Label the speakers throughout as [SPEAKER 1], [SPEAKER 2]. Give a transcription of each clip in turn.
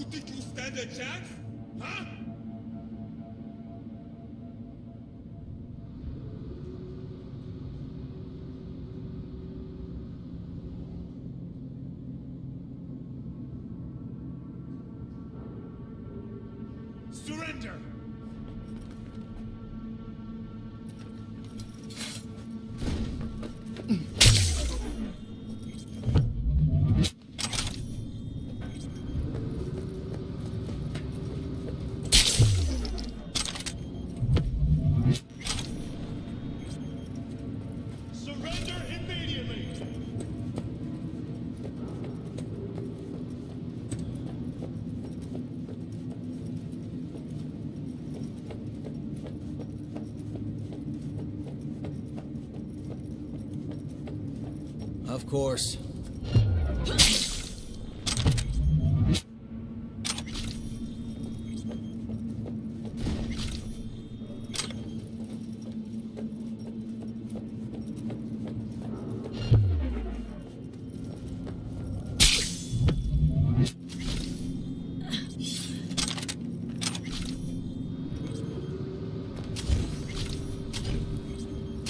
[SPEAKER 1] You think you stand a chance? Huh? Surrender! Surrender immediately!
[SPEAKER 2] Of course.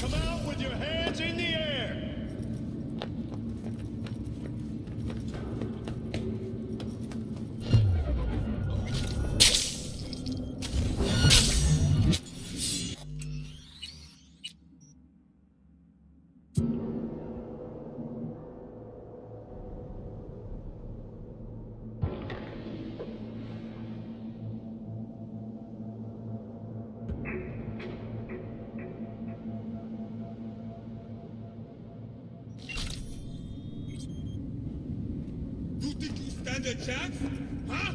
[SPEAKER 1] Come out with your hands in the air! You think you stand a chance? Huh?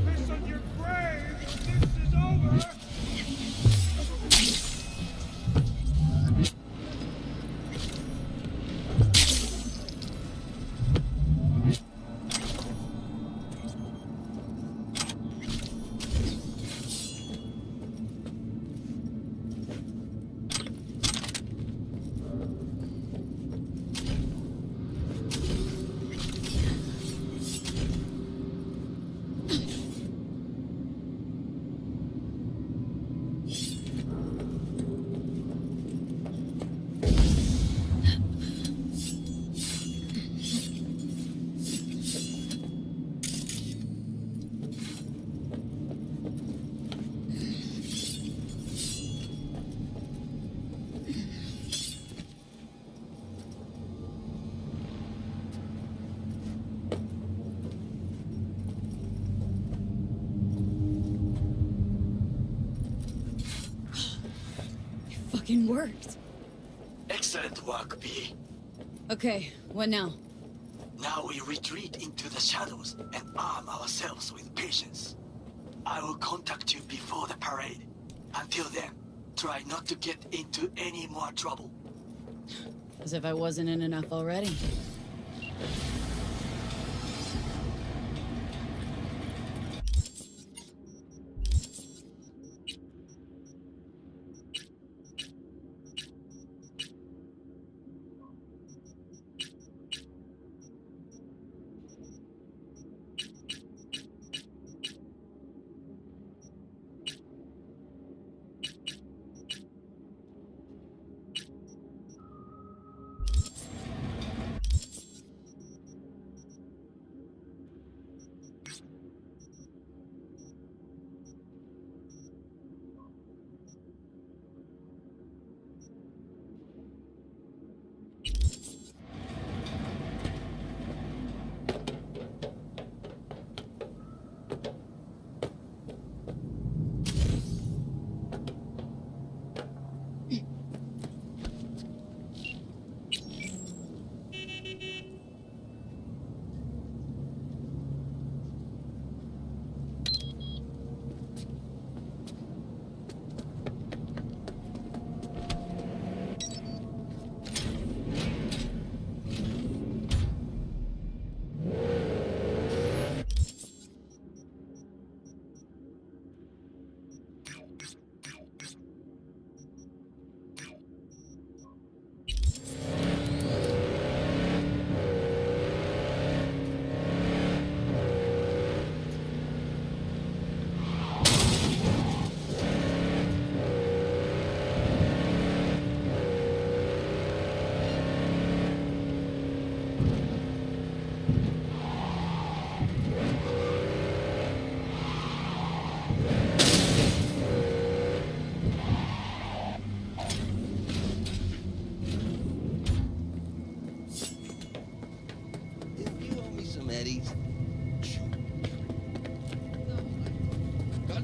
[SPEAKER 1] Piss on your grave! This is over!
[SPEAKER 3] Fucking worked.
[SPEAKER 4] Excellent work, B.
[SPEAKER 3] Okay, what now?
[SPEAKER 4] Now we retreat into the shadows and arm ourselves with patience. I will contact you before the parade. Until then, try not to get into any more trouble.
[SPEAKER 3] As if I wasn't in enough already.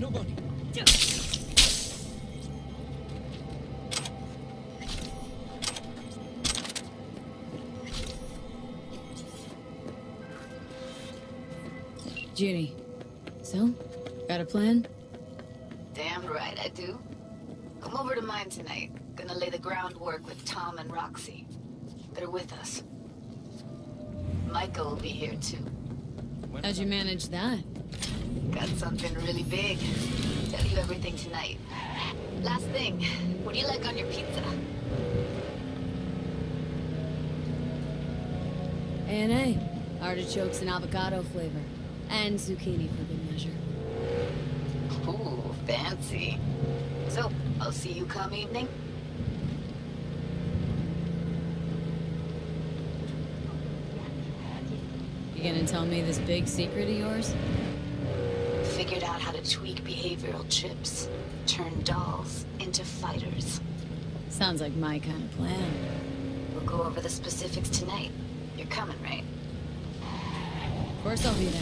[SPEAKER 1] Nobody.
[SPEAKER 3] Judy. So, got a plan?
[SPEAKER 5] Damn right I do. Come over to mine tonight. Gonna lay the groundwork with Tom and Roxy. They're with us. Micah will be here too.
[SPEAKER 3] How'd you manage that?
[SPEAKER 5] Got something really big. Tell you everything tonight. Last thing, what do you like on your pizza?
[SPEAKER 3] A&A. Artichokes and avocado flavor. And zucchini for good measure.
[SPEAKER 5] Ooh, fancy. So, I'll see you come evening?
[SPEAKER 3] You gonna tell me this big secret of yours?
[SPEAKER 5] Figured out how to tweak behavioral chips. Turn dolls into fighters.
[SPEAKER 3] Sounds like my kind of plan.
[SPEAKER 5] We'll go over the specifics tonight. You're coming, right?
[SPEAKER 3] Of course I'll be there.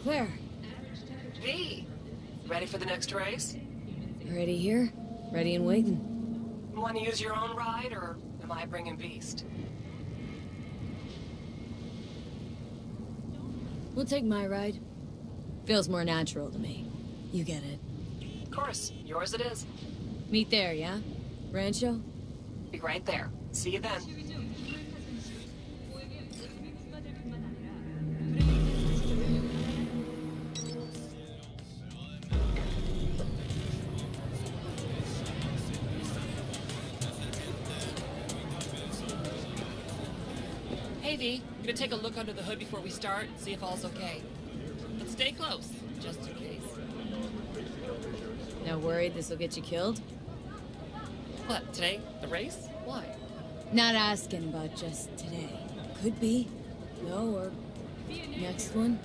[SPEAKER 3] Claire,
[SPEAKER 6] V, ready for the next race?
[SPEAKER 3] ready here? Ready and waiting.
[SPEAKER 6] Want to use your own ride, or am I bringing Beast?
[SPEAKER 3] We'll take my ride. Feels more natural to me. You get it.
[SPEAKER 6] Of course, yours it is.
[SPEAKER 3] Meet there, yeah? Rancho?
[SPEAKER 6] Be right there. See you then. Hey V, gonna take a look under the hood before we start, see if all's okay. But stay close, just in case.
[SPEAKER 3] Now worried this will get you killed?
[SPEAKER 6] What, today? The race? Why?
[SPEAKER 3] Not asking about just today. Could be. No, or next one.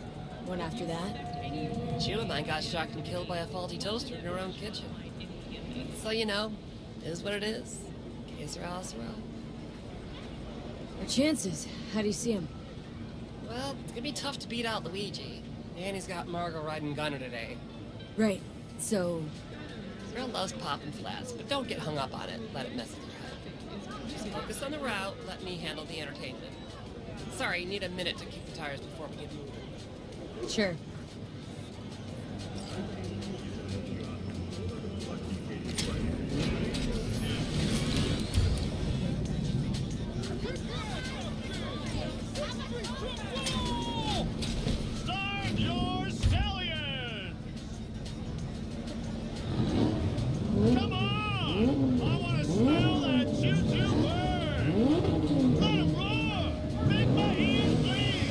[SPEAKER 3] One after that.
[SPEAKER 6] Jill and I got shocked and killed by a faulty toaster in her own kitchen. So, you know, it is what it is. Que sera, sera.
[SPEAKER 3] Our chances. How do you see him?
[SPEAKER 6] Well, it's gonna be tough to beat out Luigi. And he's got Margot riding Gunner today.
[SPEAKER 3] Right. So,
[SPEAKER 6] Girl loves popping flats, but don't get hung up on it. Let it mess with your head. Just focus on the route, let me handle the entertainment. Sorry, need a minute to kick the tires before we get moving.
[SPEAKER 3] sure.
[SPEAKER 1] Start your stallion! Come on! I want to smell that choo-choo burn! Let him roar! Make my ears bleed!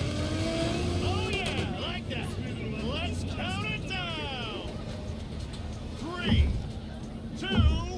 [SPEAKER 1] Oh yeah, I like that! Let's count it down! 3, 2,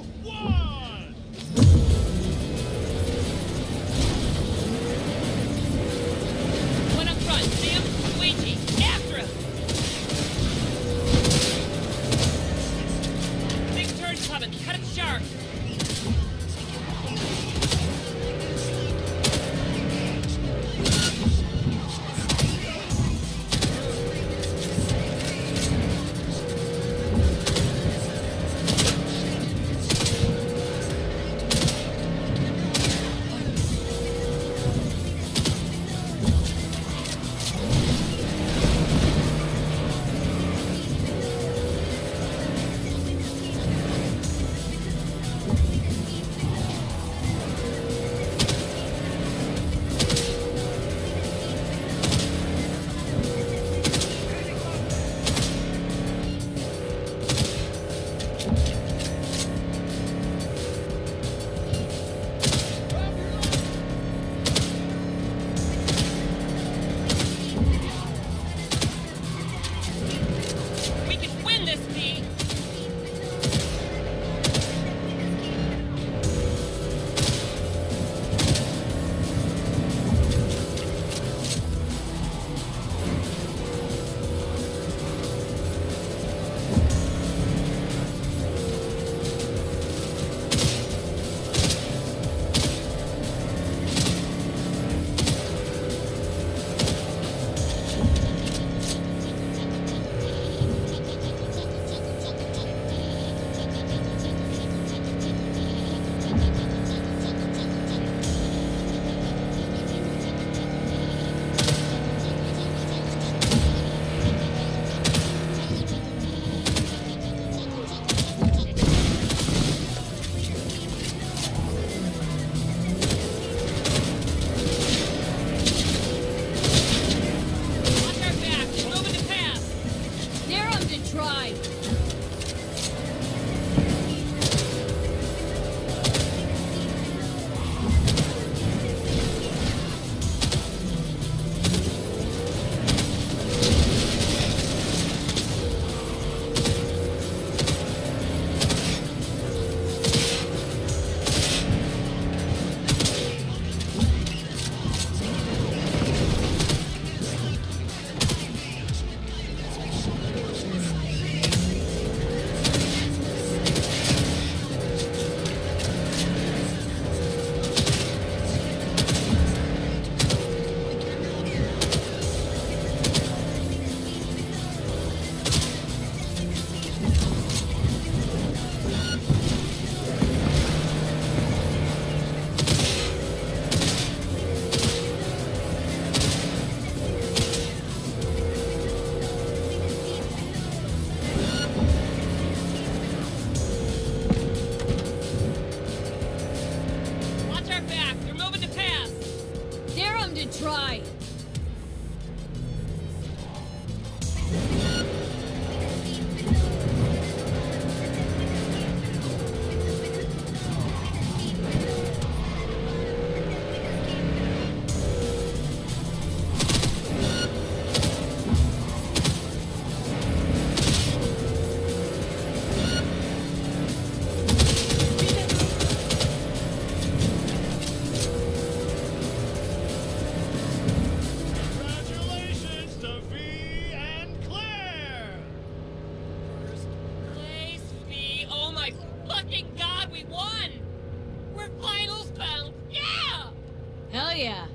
[SPEAKER 3] yeah.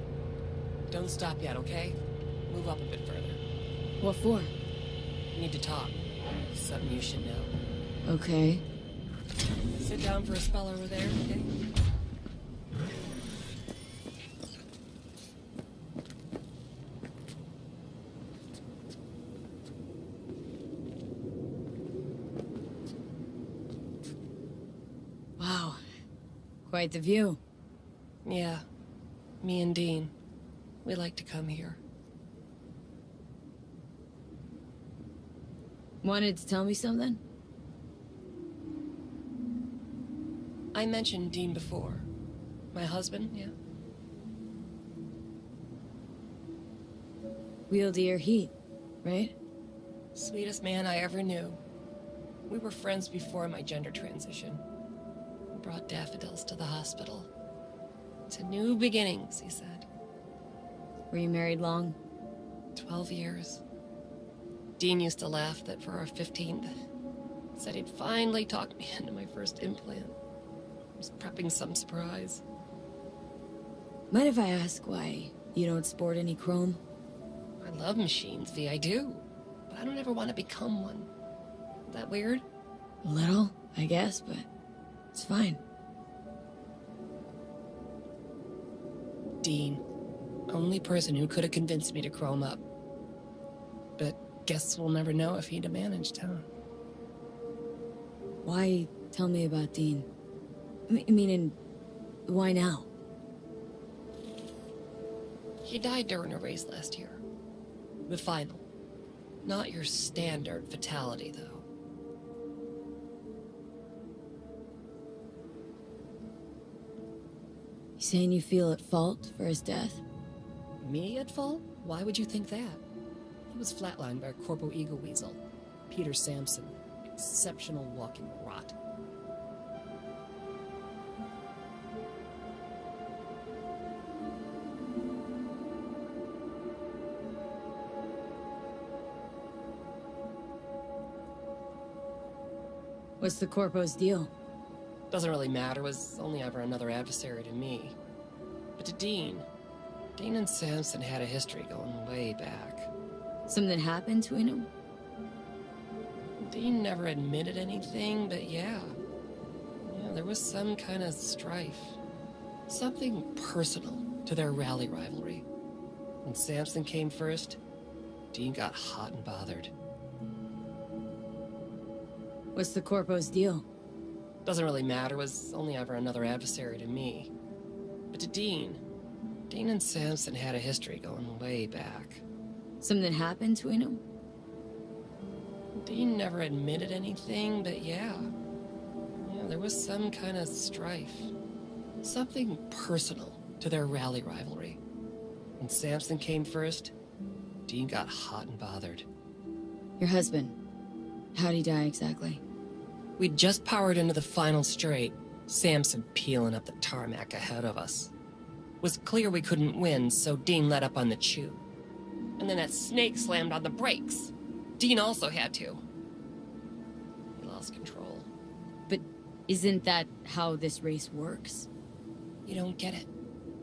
[SPEAKER 6] Don't stop yet, okay? Move up a bit further.
[SPEAKER 3] What for?
[SPEAKER 6] We need to talk. Something you should know.
[SPEAKER 3] Okay.
[SPEAKER 6] Sit down for a spell over there, okay?
[SPEAKER 3] Wow. Quite the view.
[SPEAKER 6] Yeah. Me and Dean. We like to come here.
[SPEAKER 3] Wanted to tell me something?
[SPEAKER 6] I mentioned Dean before. My husband, yeah?
[SPEAKER 3] Wield to your heat, right?
[SPEAKER 6] Sweetest man I ever knew. We were friends before my gender transition. Brought daffodils to the hospital. To new beginnings, he said.
[SPEAKER 3] Were you married long?
[SPEAKER 6] 12 years. Dean used to laugh that for our 15th, said he'd finally talked me into my first implant. I was prepping some surprise.
[SPEAKER 3] Mind if I ask why you don't sport any chrome?
[SPEAKER 6] I love machines, V, I do. But I don't ever want to become one. Is that weird?
[SPEAKER 3] A little, I guess, but it's fine.
[SPEAKER 6] Dean. Only person who could have convinced me to chrome up. But guess we'll never know if he'd have managed, huh?
[SPEAKER 3] Why tell me about Dean? Meaning, why now?
[SPEAKER 6] He died during a race last year. The final. Not your standard fatality, though.
[SPEAKER 3] You saying you feel at fault for his death?
[SPEAKER 6] Me at fault? Why would you think that? He was flatlined by a corpo ego weasel. Peter Sampson. Exceptional walking rot.
[SPEAKER 3] What's the corpo's deal?
[SPEAKER 6] Doesn't really matter, was only ever another adversary to me. But to Dean and Sampson had a history going way back.
[SPEAKER 3] Something happened between them?
[SPEAKER 6] Dean never admitted anything, but yeah. Yeah, there was some kind of strife. Something personal to their rally rivalry. When Sampson came first, Dean got hot and bothered.
[SPEAKER 3] What's the corpo's deal?
[SPEAKER 6] Doesn't really matter, was only ever another adversary to me. But to Dean and Sampson had a history going way back.
[SPEAKER 3] Something happened between them?
[SPEAKER 6] Dean never admitted anything, but yeah. Yeah, there was some kind of strife. Something personal to their rally rivalry. When Sampson came first, Dean got hot and bothered.
[SPEAKER 3] Your husband. How'd he die exactly?
[SPEAKER 6] We'd just powered into the final straight, Sampson peeling up the tarmac ahead of us. Was clear we couldn't win, so Dean let up on the chew. And then that snake slammed on the brakes. Dean also had to. He lost control.
[SPEAKER 3] But isn't that how this race works?
[SPEAKER 6] You don't get it.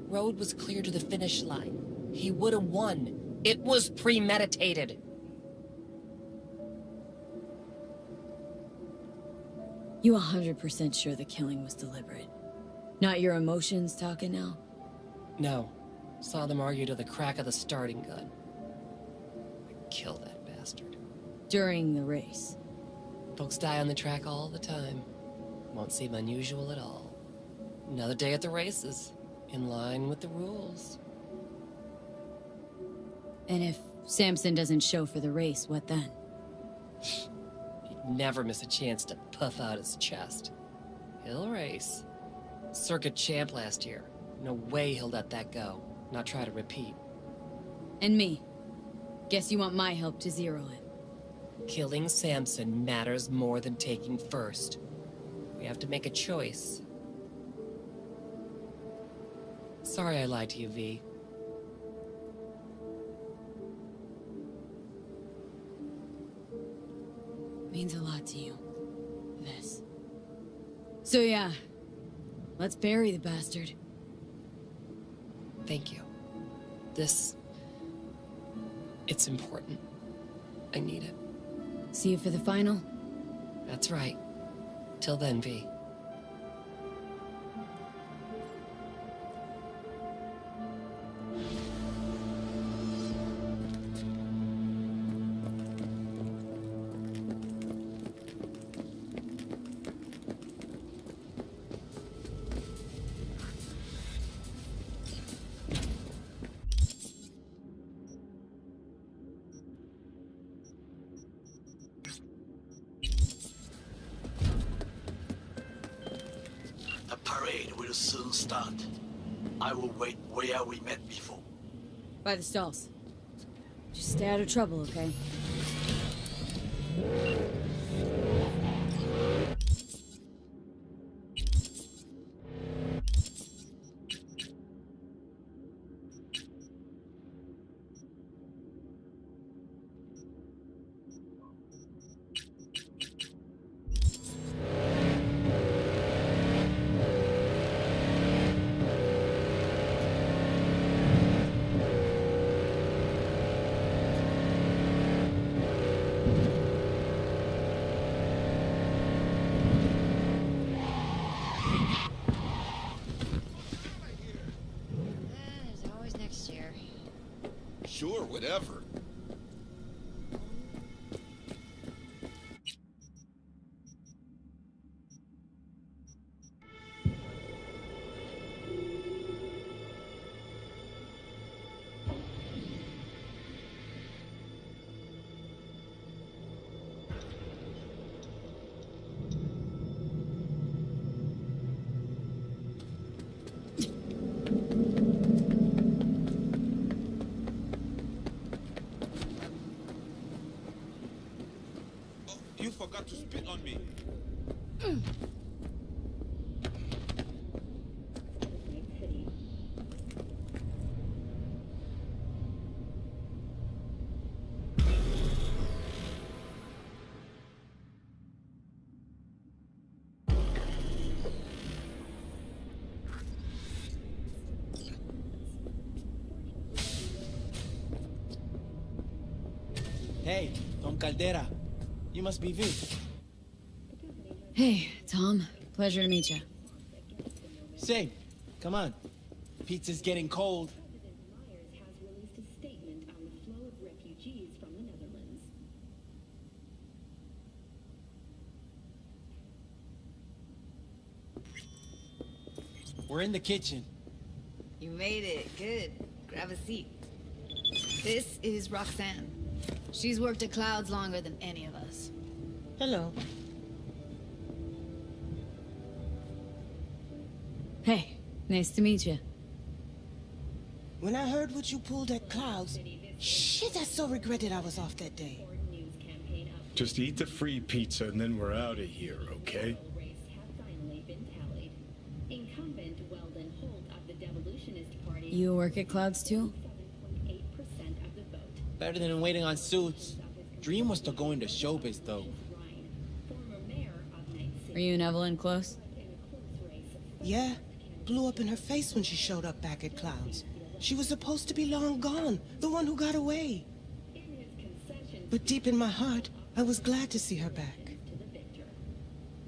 [SPEAKER 6] Road was clear to the finish line. He would have won. It was premeditated.
[SPEAKER 3] You 100% sure the killing was deliberate? Not your emotions talking now?
[SPEAKER 6] No. Saw them argue to the crack of the starting gun. I'd kill that bastard.
[SPEAKER 3] During the race?
[SPEAKER 6] Folks die on the track all the time. Won't seem unusual at all. Another day at the races. In line with the rules.
[SPEAKER 3] And if Sampson doesn't show for the race, what then?
[SPEAKER 6] He'd never miss a chance to puff out his chest. He'll race. Circuit champ last year. No way he'll let that go. Not try to repeat.
[SPEAKER 3] And me. Guess you want my help to zero it.
[SPEAKER 6] Killing Sampson matters more than taking first. We have to make a choice. Sorry I lied to you, V.
[SPEAKER 3] Means a lot to you. This. So yeah. Let's bury the bastard.
[SPEAKER 6] Thank you. This... it's important. I need it.
[SPEAKER 3] See you for the final?
[SPEAKER 6] That's right. Till then, V.
[SPEAKER 4] The parade will soon start. I will wait where we met before.
[SPEAKER 3] By the stalls. Just stay out of trouble, okay?
[SPEAKER 5] There's always next year.
[SPEAKER 7] Sure, whatever. You forgot to spit on me.
[SPEAKER 8] Hey, Don Caldera. You must be Vic.
[SPEAKER 3] Hey, Tom. Pleasure to meet you.
[SPEAKER 8] Say, come on. Pizza's getting cold.
[SPEAKER 9] Myers has released a statement on the flow of refugees from the Netherlands.
[SPEAKER 8] We're in the kitchen.
[SPEAKER 5] You made it. Good. Grab a seat. This is Roxanne. She's worked at Clouds longer than any of us.
[SPEAKER 10] Hello.
[SPEAKER 3] Hey, nice to meet you.
[SPEAKER 10] When I heard what you pulled at Clouds, shit, I so regretted I was off that day.
[SPEAKER 11] Just eat the free pizza and then we're out of here, okay?
[SPEAKER 9] Race have finally been tallied. Incumbent Weldon Holt of the Devolutionist Party.
[SPEAKER 3] You work at Clouds too?
[SPEAKER 9] 7.8% of the vote.
[SPEAKER 8] Better than waiting on suits. Dream was to go into showbiz, though.
[SPEAKER 9] Ryan, former mayor of Night City.
[SPEAKER 3] Are you and Evelyn close?
[SPEAKER 9] In a close race.
[SPEAKER 10] Yeah, blew up in her face when she showed up back at Clouds. She was supposed to be long gone, the one who got away.
[SPEAKER 9] In his concession
[SPEAKER 10] But deep in my heart, I was glad to see her back.
[SPEAKER 9] to the victor.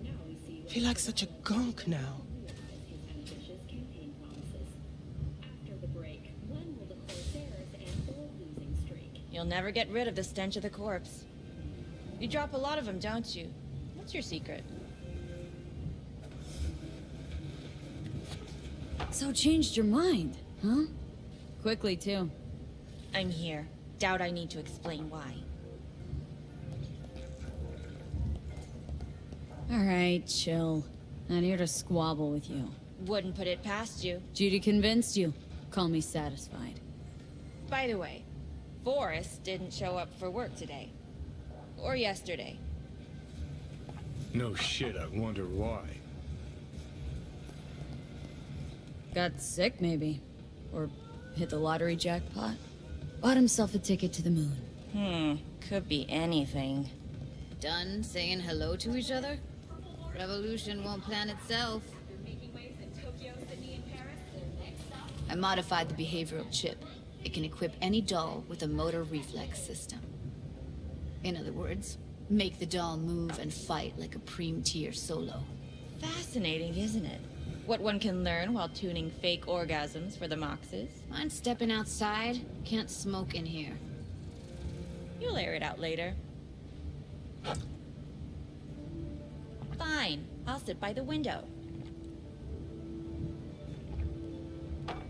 [SPEAKER 9] Now we see
[SPEAKER 10] Feel like such a gunk now.
[SPEAKER 9] his ambitious campaign promises. After the break, when will the Corsairs end their losing streak?
[SPEAKER 12] You'll never get rid of the stench of the corpse. You drop a lot of them, don't you? What's your secret?
[SPEAKER 3] So changed your mind, huh? Quickly, too.
[SPEAKER 12] I'm here. Doubt I need to explain why.
[SPEAKER 3] All right, chill. Not here to squabble with you.
[SPEAKER 12] Wouldn't put it past you.
[SPEAKER 3] Judy convinced you. Call me satisfied.
[SPEAKER 12] By the way, Forrest didn't show up for work today. Or yesterday.
[SPEAKER 11] No shit, I wonder why.
[SPEAKER 3] Got sick, maybe. Or hit the lottery jackpot. Bought himself a ticket to the moon.
[SPEAKER 12] Could be anything.
[SPEAKER 5] Done saying hello to each other? Revolution won't plan itself. I modified the behavioral chip. It can equip any doll with a motor reflex system. In other words, make the doll move and fight like a Prem-tier solo.
[SPEAKER 12] Fascinating, isn't it? What one can learn while tuning fake orgasms for the Moxes.
[SPEAKER 5] Mind stepping outside? Can't smoke in here.
[SPEAKER 12] You'll air it out later. Fine. I'll sit by the window.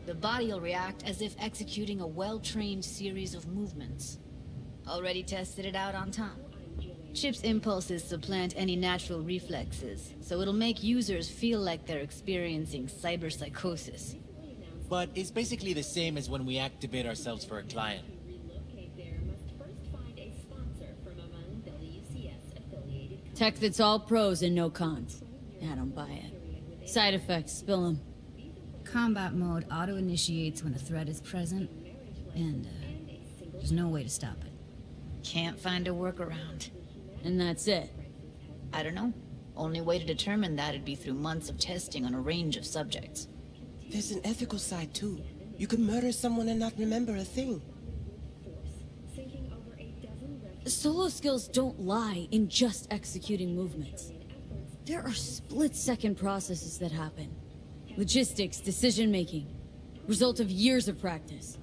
[SPEAKER 5] The body'll react as if executing a well-trained series of movements. Already tested it out on Tom. Chip's impulses supplant any natural reflexes, so it'll make users feel like they're experiencing cyberpsychosis.
[SPEAKER 8] But it's basically the same as when we activate ourselves for a client.
[SPEAKER 3] Tech that's all pros and no cons. I don't buy it. Side effects, spill them.
[SPEAKER 5] Combat mode auto-initiates when a threat is present, and there's no way to stop it. Can't find a workaround.
[SPEAKER 3] And that's it.
[SPEAKER 5] I don't know. Only way to determine that'd be through months of testing on a range of subjects.
[SPEAKER 10] There's an ethical side, too. You could murder someone and not remember a thing.
[SPEAKER 3] Solo skills don't lie in just executing movements. There are split-second processes that happen. Logistics, decision-making. Result of years of practice.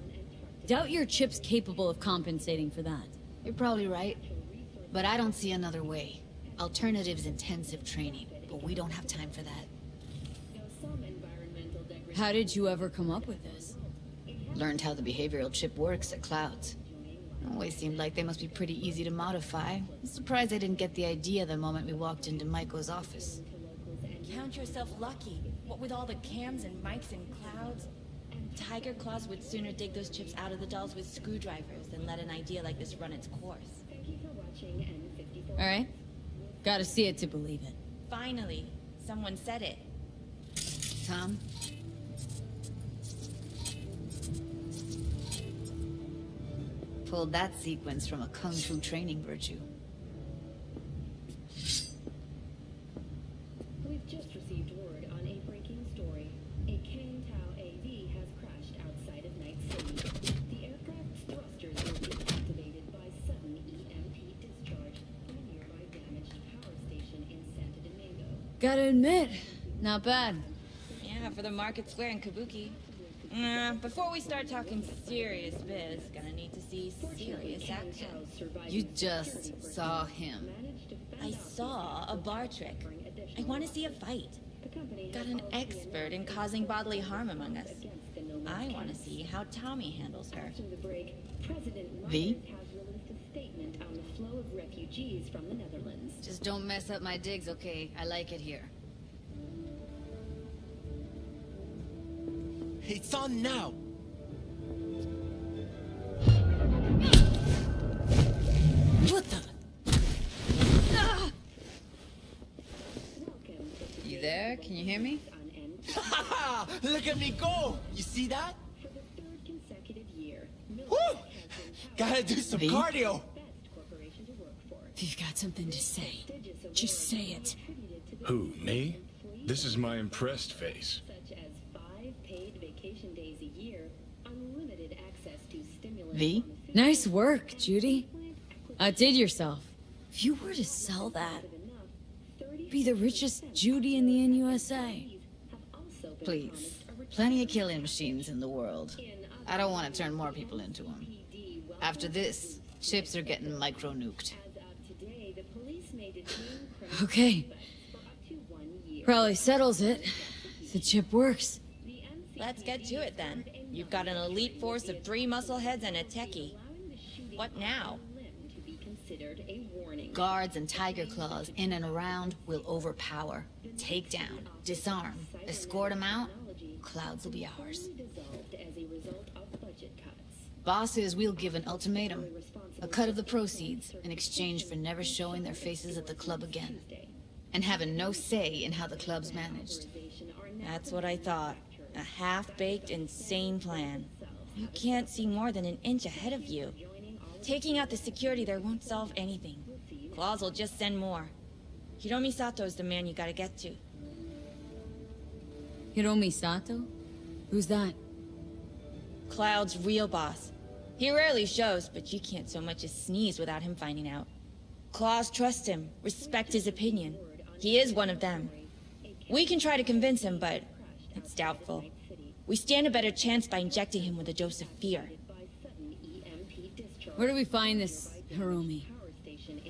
[SPEAKER 3] Doubt your chip's capable of compensating for that.
[SPEAKER 5] You're probably right. But I don't see another way. Alternative's intensive training, but we don't have time for that.
[SPEAKER 3] How did you ever come up with this?
[SPEAKER 5] Learned how the behavioral chip works at Clouds. Always seemed like they must be pretty easy to modify. I'm surprised I didn't get the idea the moment we walked into Maiko's office.
[SPEAKER 12] Count yourself lucky. What with all the cams and mics and Clouds? Tiger Claws would sooner dig those chips out of the dolls with screwdrivers than let an idea like this run its course.
[SPEAKER 3] Alright. Gotta see it to believe it.
[SPEAKER 12] Finally, someone said it.
[SPEAKER 5] Tom? Pulled that sequence from a kung fu training virtue.
[SPEAKER 9] We've just received word on a breaking story. A Kang Tao AV has crashed outside of Night City. The aircraft's thrusters were deactivated by sudden EMP discharge from a nearby damaged power station in Santo Domingo.
[SPEAKER 3] Gotta admit, not bad.
[SPEAKER 12] Yeah, for the Market Square in Kabuki. Before we start talking serious biz, gonna need to see serious action.
[SPEAKER 5] You just saw him.
[SPEAKER 12] I saw a bar trick. I want to see a fight. Got an expert in causing bodily harm among us. I want to see how Tommy handles her.
[SPEAKER 5] V?
[SPEAKER 9] Has released a statement on the flow of refugees from the Netherlands.
[SPEAKER 5] Just don't mess up my digs, okay? I like it here.
[SPEAKER 8] It's on now!
[SPEAKER 3] What the?
[SPEAKER 5] You there? Can you hear me?
[SPEAKER 8] Look at me go! You see that?
[SPEAKER 9] For the third consecutive year,
[SPEAKER 8] Woo! Gotta do some cardio!
[SPEAKER 9] best corporation to work for.
[SPEAKER 3] If you've got something to say, just say it.
[SPEAKER 11] Who, me? This is my impressed face.
[SPEAKER 9] Such as 5 paid vacation days a year, unlimited access to stimulants.
[SPEAKER 5] V?
[SPEAKER 3] Nice work, Judy. Outdid yourself. If you were to sell that, be the richest Judy in the NUSA.
[SPEAKER 5] Please. Plenty of killing machines in the world. I don't want to turn more people into them. After this, chips are getting micro-nuked.
[SPEAKER 3] Okay. Probably settles it. If the chip works.
[SPEAKER 12] Let's get to it then. You've got an elite force of 3 muscleheads and a techie. What now?
[SPEAKER 5] Guards and tiger claws in and around will overpower. Take down, disarm, escort them out. Clouds will be ours. Bosses, we'll give an ultimatum. A cut of the proceeds in exchange for never showing their faces at the club again. And having no say in how the club's managed.
[SPEAKER 12] That's what I thought. A half-baked, insane plan. You can't see more than an inch ahead of you. Taking out the security there won't solve anything. Claws will just send more. Hiromi Sato's the man you gotta get to.
[SPEAKER 3] Hiromi Sato? Who's that?
[SPEAKER 12] Cloud's real boss. He rarely shows, but you can't so much as sneeze without him finding out. Claws trust him, respect his opinion. He is one of them. We can try to convince him, but it's doubtful. We stand a better chance by injecting him with a dose of fear.
[SPEAKER 3] Where do we find this Hiromi?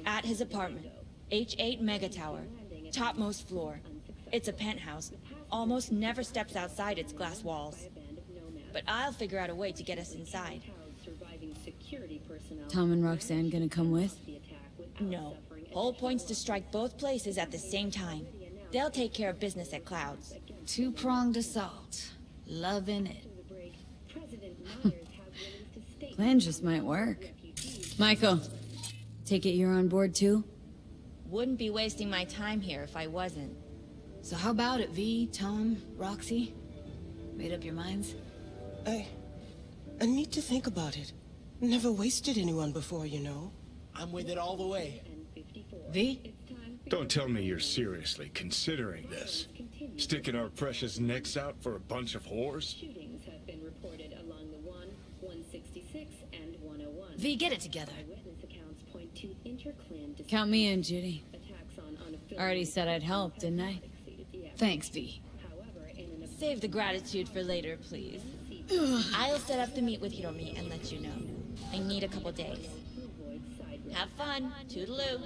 [SPEAKER 12] At his apartment. H8 Mega Tower. Topmost floor. It's a penthouse. Almost never steps outside its glass walls. But I'll figure out a way to get us inside.
[SPEAKER 3] Tom and Roxanne gonna come with?
[SPEAKER 12] No. Whole point's to strike both places at the same time. They'll take care of business at Clouds.
[SPEAKER 5] Two-pronged assault. Loving it.
[SPEAKER 3] Plan just might work. Michael, take it you're on board too?
[SPEAKER 12] Wouldn't be wasting my time here if I wasn't.
[SPEAKER 5] So how about it, V, Tom, Roxy? Made up your minds?
[SPEAKER 10] I need to think about it. Never wasted anyone before, you know.
[SPEAKER 8] I'm with it all the way.
[SPEAKER 5] V?
[SPEAKER 11] Don't tell me you're seriously considering this. Sticking our precious necks out for a bunch of whores?
[SPEAKER 9] Shootings have been reported along the 166 and 101.
[SPEAKER 5] V, get it together.
[SPEAKER 9] Witness accounts point to interclan disputes.
[SPEAKER 3] Count me in, Judy.
[SPEAKER 9] Attacks on unaffiliated
[SPEAKER 3] Already said I'd help, didn't I?
[SPEAKER 5] Thanks, V.
[SPEAKER 9] However, in an
[SPEAKER 12] Save the gratitude for later, please. I'll set up the meet with Hiromi and let you know. I need a couple days. Have fun. Toodaloo.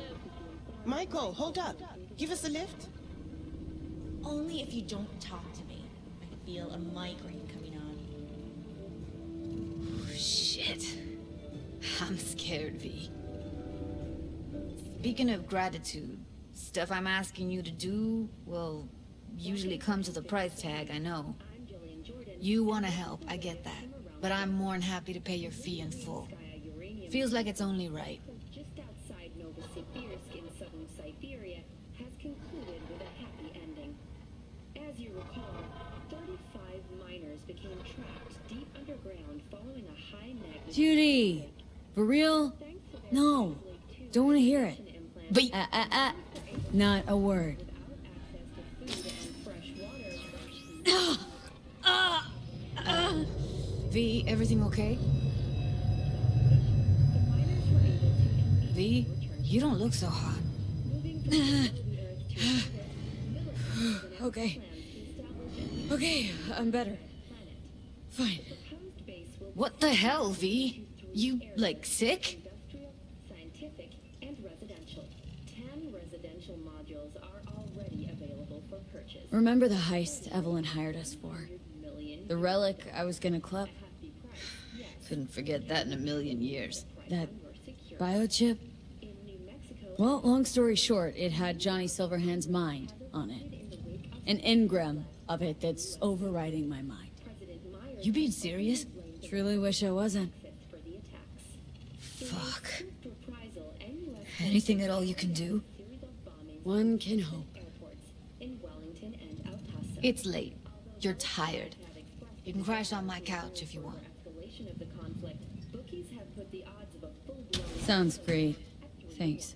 [SPEAKER 10] Michael, hold up. Give us a lift.
[SPEAKER 12] Only if you don't talk to me. I feel a migraine coming on.
[SPEAKER 5] Shit. I'm scared, V. Speaking of gratitude, stuff I'm asking you to do, well, usually comes with a price tag, I know. You want to help, I get that. But I'm more than happy to pay your fee in full. Feels like it's only right.
[SPEAKER 9] just outside Novosibirsk in southern Siberia has concluded with a happy ending. As you recall, 35 miners became trapped deep underground following a high magnitude.
[SPEAKER 3] Judy! For real? No. Don't want to hear it.
[SPEAKER 5] But
[SPEAKER 3] Not a word.
[SPEAKER 5] V, everything okay? V, you don't look so hot.
[SPEAKER 3] Okay. Okay, I'm better. Fine.
[SPEAKER 5] What the hell, V? You, like, sick?
[SPEAKER 9] Scientific and residential. 10 residential modules are already available for purchase.
[SPEAKER 3] Remember the heist Evelyn hired us for? The relic I was gonna clip?
[SPEAKER 5] Couldn't forget that in a million years.
[SPEAKER 3] That biochip? Well, long story short, it had Johnny Silverhand's mind on it. An engram of it that's overriding my mind.
[SPEAKER 5] You being serious?
[SPEAKER 3] Truly wish I wasn't.
[SPEAKER 5] Fuck. Anything at all you can do?
[SPEAKER 3] One can hope.
[SPEAKER 5] It's late. You're tired. You can crash on my couch if you want.
[SPEAKER 3] Sounds great. Thanks.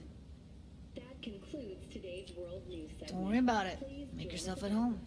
[SPEAKER 9] That concludes today's World News segment.
[SPEAKER 5] Don't worry about it. Make yourself at home.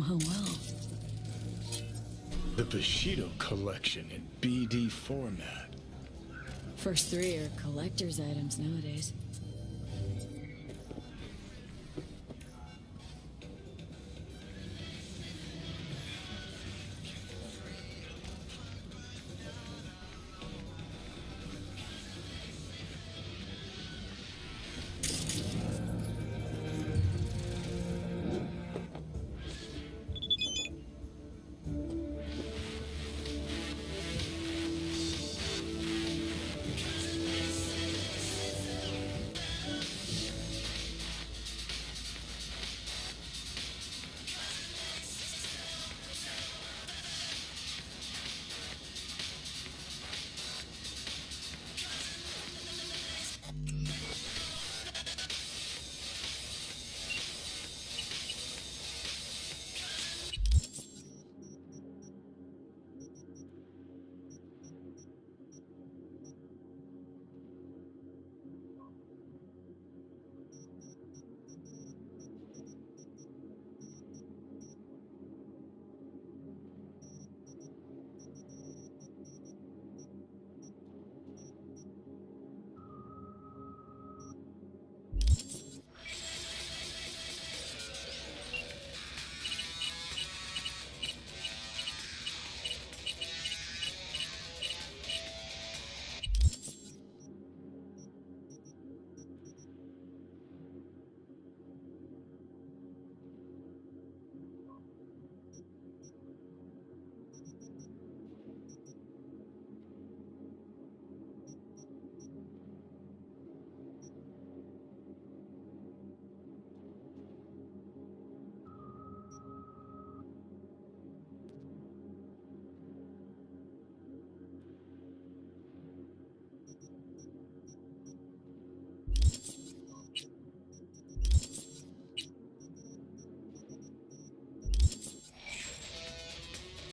[SPEAKER 3] Well.
[SPEAKER 11] The Bushido collection in BD format.
[SPEAKER 3] First three are collector's items nowadays.